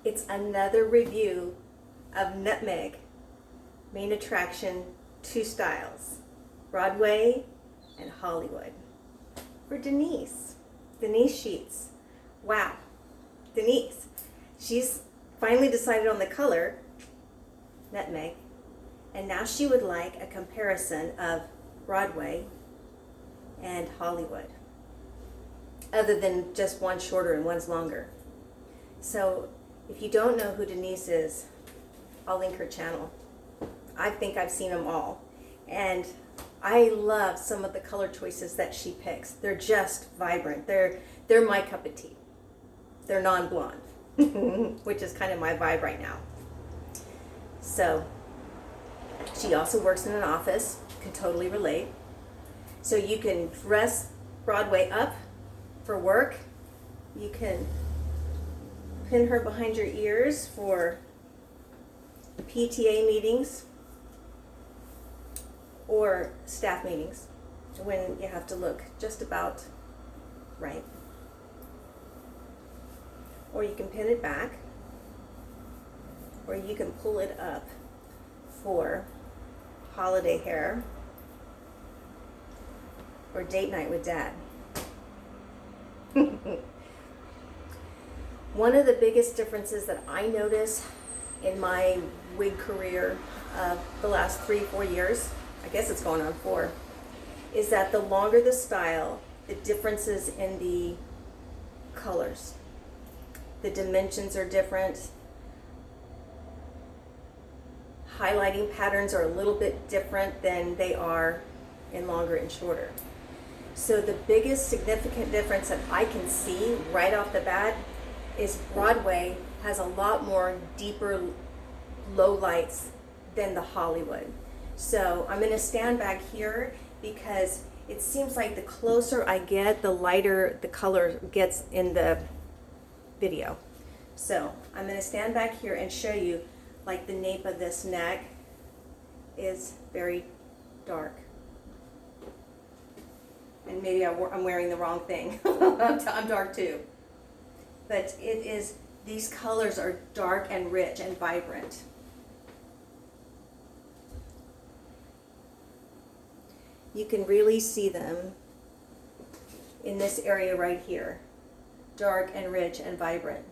It's another review of Nutmeg, main attraction, 2 styles, Broadway and Hollywood. For Denise Sheets. Wow, Denise. She's finally decided on the color, Nutmeg, and now she would like a comparison of Broadway and Hollywood, other than just one's shorter and one's longer. So if you don't know who Denise is, I'll link her channel. I think I've seen them all, and I love some of the color choices that she picks. They're just vibrant. They're my cup of tea. They're non-blonde, which is kind of my vibe right now. So she also works in an office, can totally relate. So you can dress Broadway up for work. You can pin her behind your ears for PTA meetings or staff meetings when you have to look just about right. Or you can pin it back, or you can pull it up for holiday hair or date night with dad. One of the biggest differences that I notice in my wig career of the last 3-4 years, I guess it's going on 4, is that the longer the style, the differences in the colors. The dimensions are different. Highlighting patterns are a little bit different than they are in longer and shorter. So the biggest significant difference that I can see right off the bat is Broadway has a lot more deeper low lights than the Hollywood. So I'm going to stand back here because it seems like the closer I get, the lighter the color gets in the video. So I'm going to stand back here and show you, like, the nape of this neck is very dark. And maybe I'm wearing the wrong thing. I'm dark too. But it is, these colors are dark and rich and vibrant. You can really see them in this area right here. Dark and rich and vibrant.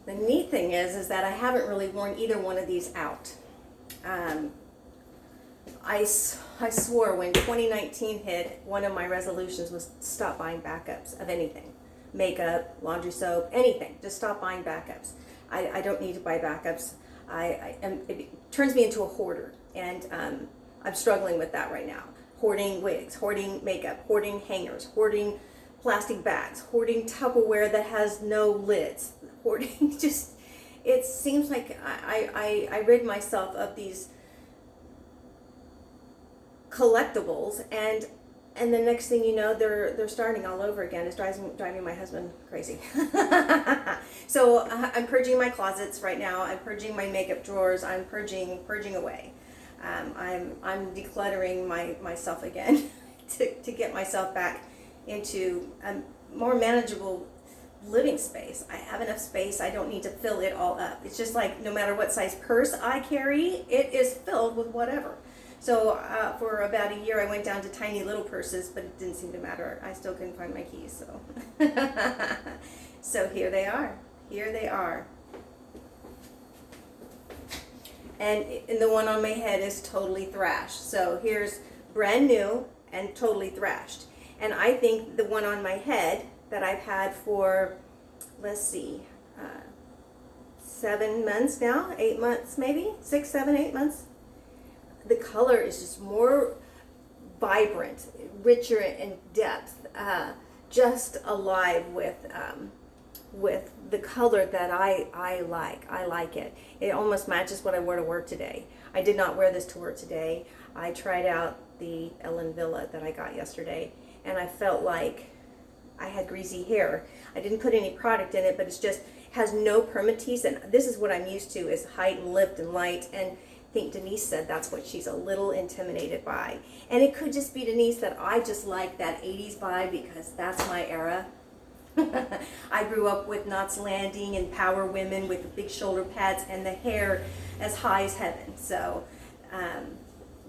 The neat thing is that I haven't really worn either one of these out. I swore when 2019 hit, one of my resolutions was stop buying backups of anything. Makeup, laundry soap, anything. Just stop buying backups. I don't need to buy backups. It turns me into a hoarder, and I'm struggling with that right now. Hoarding wigs, hoarding makeup, hoarding hangers, hoarding plastic bags, hoarding Tupperware that has no lids, hoarding just, it seems like I rid myself of these collectibles, and the next thing you know, they're starting all over again. It's driving my husband crazy. So I'm purging my closets right now. I'm purging my makeup drawers. I'm purging away. I'm decluttering myself again to get myself back into a more manageable living space. I have enough space. I don't need to fill it all up. It's just like no matter what size purse I carry, it is filled with whatever. So for about a year I went down to tiny little purses, but it didn't seem to matter. I still couldn't find my keys. So so here they are. Here they are. And the one on my head is totally thrashed. So here's brand new and totally thrashed. And I think the one on my head that I've had for, let's see, 7 months now, 8 months maybe, 6, 7, 8 months. The color is just more vibrant, richer in depth, just alive with the color that I like. I like it. It almost matches what I wore to work today. I did not wear this to work today. I tried out the Ellen Villa that I got yesterday, and I felt like I had greasy hair. I didn't put any product in it, but it's just has no permatease, and this is what I'm used to, is height and lift and light. And I think Denise said that's what she's a little intimidated by. And it could just be, Denise, that I just like that 80s vibe because that's my era. I grew up with Knots Landing and Power Women with the big shoulder pads and the hair as high as heaven. So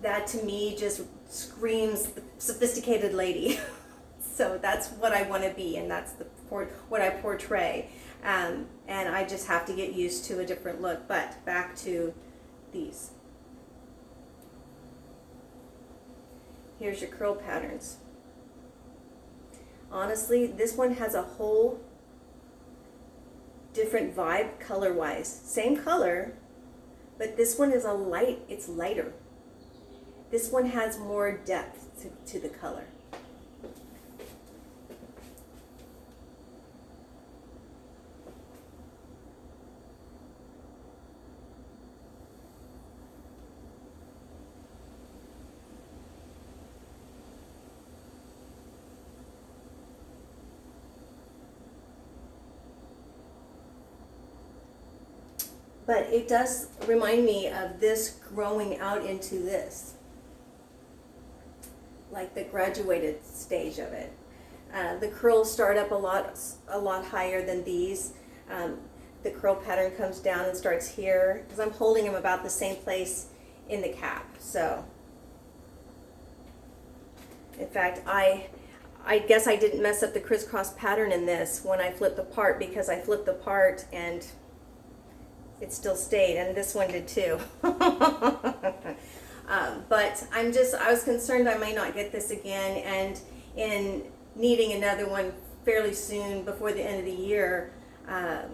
that to me just screams sophisticated lady. So that's what I want to be, and that's what I portray. And I just have to get used to a different look. But back to these. Here's your curl patterns. Honestly, this one has a whole different vibe color-wise. Same color, but this one is it's lighter. This one has more depth to the color. But it does remind me of this growing out into this, like the graduated stage of it. The curls start up a lot higher than these. The curl pattern comes down and starts here, because I'm holding them about the same place in the cap. So, in fact, I guess I didn't mess up the crisscross pattern in this when I flipped the part, because I flipped the part and it still stayed, and this one did too. But I was concerned I may not get this again, and in needing another one fairly soon before the end of the year, I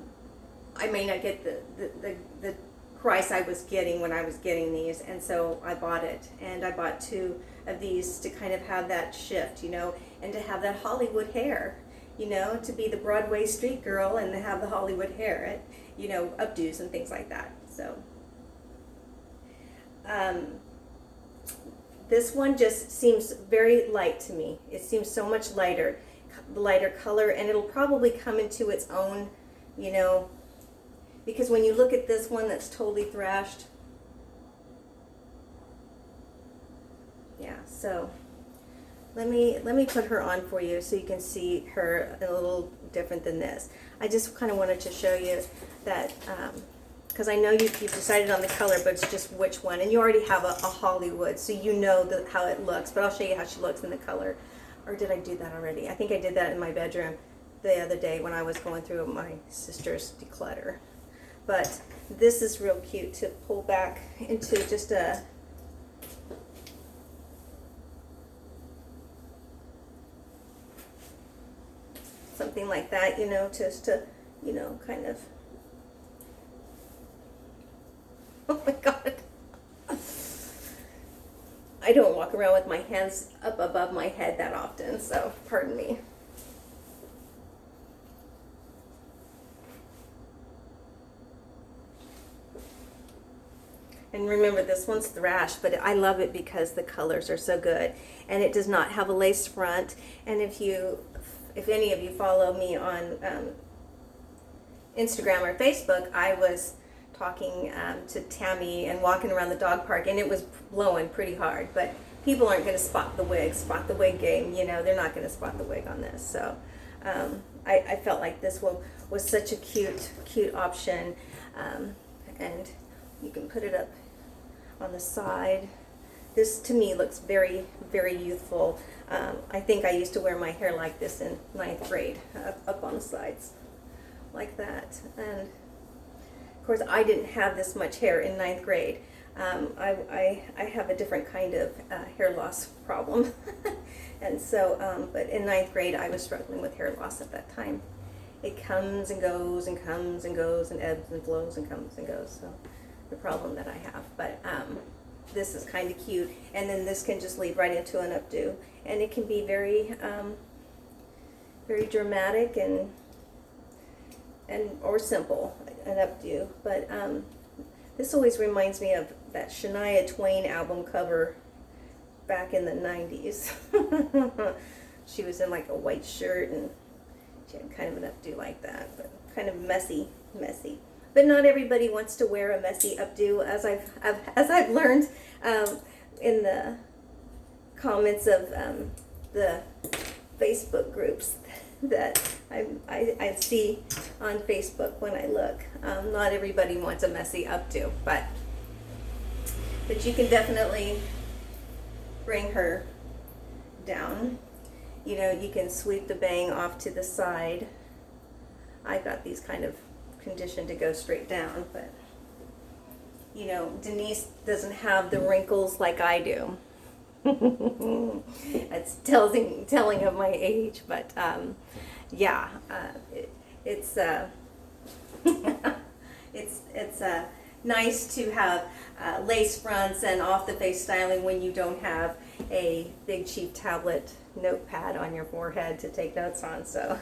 may not get the price I was getting when I was getting these, and so I bought it, and I bought 2 of these to kind of have that shift, and to have that Hollywood hair, to be the Broadway street girl and to have the Hollywood hair, updos and things like that. So this one just seems very light to me. It seems so much lighter color, and it'll probably come into its own, because when you look at this one that's totally thrashed, yeah. So let me put her on for you so you can see her a little different than this. I just kind of wanted to show you that, because I know you've decided on the color, but it's just which one. And you already have a Hollywood, so you know how it looks. But I'll show you how she looks in the color. Or did I do that already? I think I did that in my bedroom the other day when I was going through my sister's declutter. But this is real cute to pull back into just a... something like that, just to, kind of... Oh my God. I don't walk around with my hands up above my head that often, so pardon me. And remember, this one's thrashed, but I love it because the colors are so good. And it does not have a lace front. And if any of you follow me on Instagram or Facebook, I was talking to Tammy and walking around the dog park, and it was blowing pretty hard. But people aren't going to spot the wig game. They're not going to spot the wig on this. So I felt like this one was such a cute option. And you can put it up on the side. This to me looks very, very youthful. I think I used to wear my hair like this in 9th grade, up on the sides, like that. And of course, I didn't have this much hair in 9th grade. I have a different kind of hair loss problem. And so, but in 9th grade, I was struggling with hair loss at that time. It comes and goes and comes and goes and ebbs and flows and comes and goes. So the problem that I have, but this is kind of cute, and then this can just lead right into an updo, and it can be very very dramatic and or simple, an updo. But this always reminds me of that Shania Twain album cover back in the 90s. She was in like a white shirt, and she had kind of an updo like that, but kind of messy. But not everybody wants to wear a messy updo, as I've learned in the comments of the Facebook groups that I see on Facebook when I look. Not everybody wants a messy updo, but you can definitely bring her down. You know, you can sweep the bang off to the side. I've got these kind of conditioned to go straight down, but you know, Denise doesn't have the wrinkles like I do. It's telling of my age, but yeah, it's nice to have lace fronts and off the face styling when you don't have a big cheap tablet notepad on your forehead to take notes on. So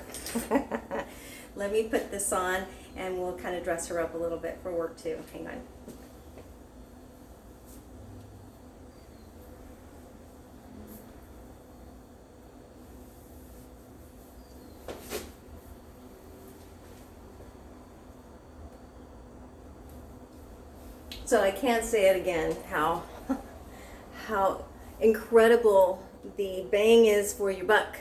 let me put this on and we'll kind of dress her up a little bit for work too. Hang on. So I can't say it again, how incredible the bang is for your buck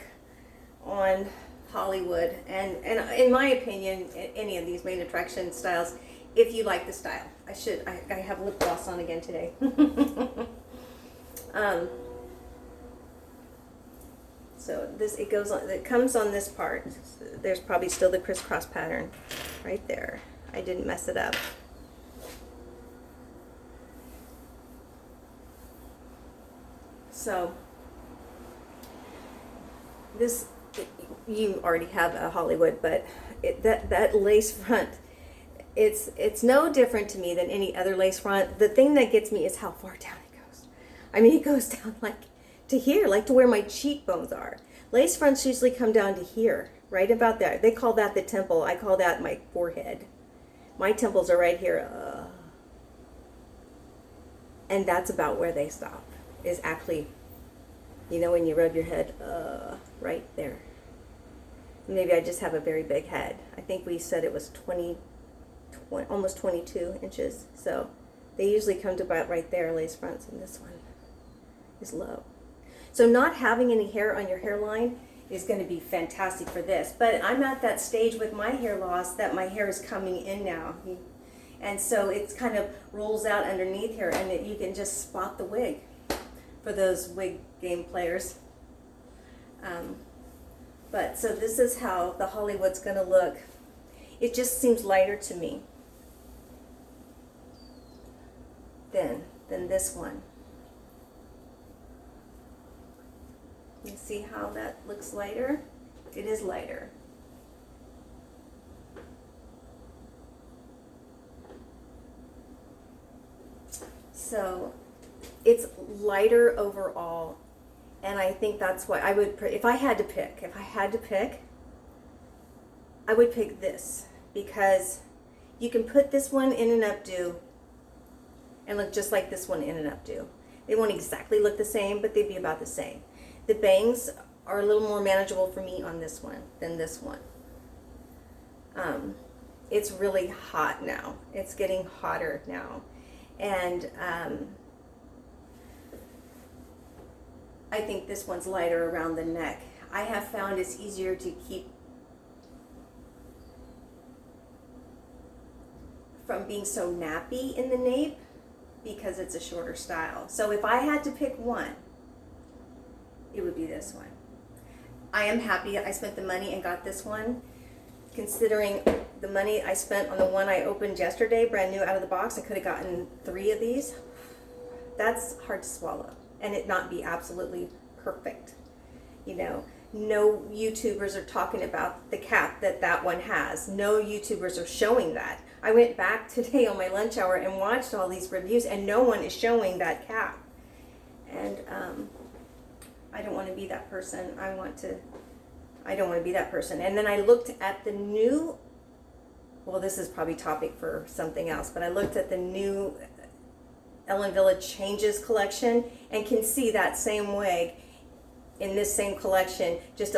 on Hollywood, and in my opinion, any of these main attraction styles, if you like the style. I have lip gloss on again today. So it comes on this part. There's probably still the crisscross pattern right there. I didn't mess it up. So this, you already have a Hollywood, but that lace front, it's no different to me than any other lace front. The thing that gets me is how far down it goes. I mean, it goes down like to here, like to where my cheekbones are. Lace fronts usually come down to here, right about there. They call that the temple. I call that my forehead. My temples are right here. And that's about where they stop. Is actually, you know, when you rub your head, right there. Maybe I just have a very big head. I think we said it was 20 almost 22 inches. So they usually come to about right there, lace fronts, and this one is low. So not having any hair on your hairline is going to be fantastic for this. But I'm at that stage with my hair loss that my hair is coming in now. And so it kind of rolls out underneath here, and you can just spot the wig for those wig game players. But so this is how the Hollywood's going to look. It just seems lighter to me than this one. You see how that looks lighter? It is lighter. So it's lighter overall, and I think that's why I would, if I had to pick, I would pick this, because you can put this one in an updo and look just like this one in an updo. They won't exactly look the same, but they'd be about the same. The bangs are a little more manageable for me on this one than this one. It's really hot now. It's getting hotter now. And I think this one's lighter around the neck. I have found it's easier to keep from being so nappy in the nape because it's a shorter style. So if I had to pick one, it would be this one. I am happy I spent the money and got this one, considering the money I spent on the one I opened yesterday, brand new out of the box. I could have gotten 3 of these. That's hard to swallow, and it not be absolutely perfect. You know, no YouTubers are talking about the cap that one has. No YouTubers are showing that. I went back today on my lunch hour and watched all these reviews, and no one is showing that cap. And I don't want to be that person. I don't want to be that person. And then I looked at the new, well, this is probably topic for something else, but I looked at the new Ellen Village Changes collection and can see that same wig in this same collection, just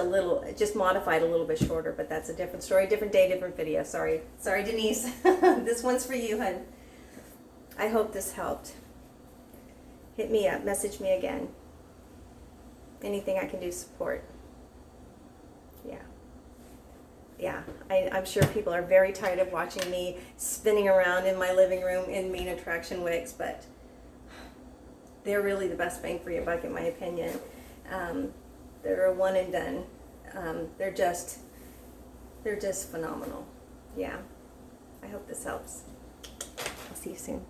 modified a little bit shorter, but that's a different story, different day, different video. Sorry, Denise. This one's for you, hun. I hope this helped. Hit me up, message me again. Anything I can do to support. Yeah, I'm sure people are very tired of watching me spinning around in my living room in Main Attraction wigs, but they're really the best bang for your buck, in my opinion. They're a one and done. They're just phenomenal. Yeah, I hope this helps. I'll see you soon.